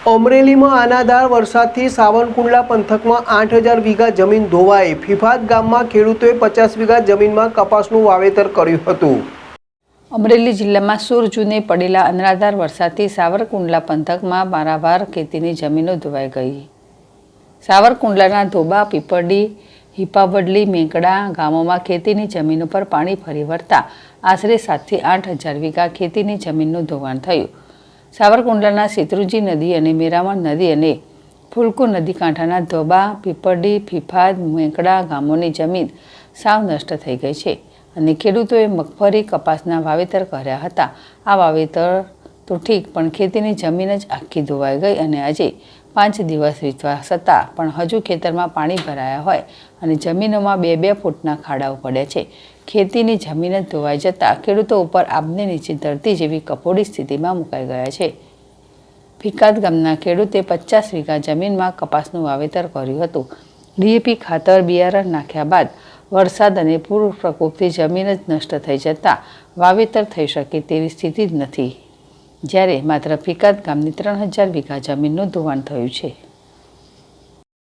અમરેલીમાં અનાધાર વરસાદથી સાવરકુંડલા પંથકમાં 8000 વીઘા જમીન ધોવાઈ। ફિફાદ ગામમાં ખેડૂતોએ 50 વીઘા જમીનમાં કપાસનું વાવેતર કર્યું હતું। અમરેલી જિલ્લામાં સૂર જૂને પડેલા અનરાધાર વરસાદથી સાવરકુંડલા પંથકમાં પારાવાર ખેતીની જમીનો ધોવાઈ ગઈ। સાવરકુંડલાના ધોબા, પીપરડી, હિપાવડલી, મેંકડા ગામોમાં ખેતીની જમીનો પર પાણી ફરી વળતા આશરે 7 થી 8000 વીઘા ખેતીની જમીનનું ધોવાણ થયું। સાવરકુંડલાના શેત્રુંજી નદી અને મેરામણ નદી અને ફુલકુ નદી કાંઠાના ધોબા, પીપરડી, ફિફાદ, મેંકડા ગામોની જમીન સાવ નષ્ટ થઈ ગઈ છે અને ખેડૂતોએ મગફળી, કપાસના વાવેતર કર્યા હતા। આ વાવેતર તો ઠીક, પણ ખેતીની જમીન જ આખી ધોવાઈ ગઈ અને આજે 5 દિવસ વીતવા છતાં પણ હજુ ખેતરમાં પાણી ભરાયા હોય અને જમીનોમાં 2-2 ફૂટના ખાડાઓ પડ્યા છે। ખેતીની જમીન જ ધોવાઈ જતાં ખેડૂતો ઉપર આબને નીચે ધરતી જેવી કફોડી સ્થિતિમાં મુકાઈ ગયા છે। ફિકાદ ગામના ખેડૂતે 50 વીઘા જમીનમાં કપાસનું વાવેતર કર્યું હતું। ડીએપી ખાતર, બિયારણ નાખ્યા બાદ વરસાદ અને પૂર પ્રકોપથી જમીન જ નષ્ટ થઈ જતાં વાવેતર થઈ શકે તેવી સ્થિતિ જ નથી, જ્યારે માત્ર ફિકાદ ગામની 3000 વીઘા જમીનનું ધોવાણ થયું છે।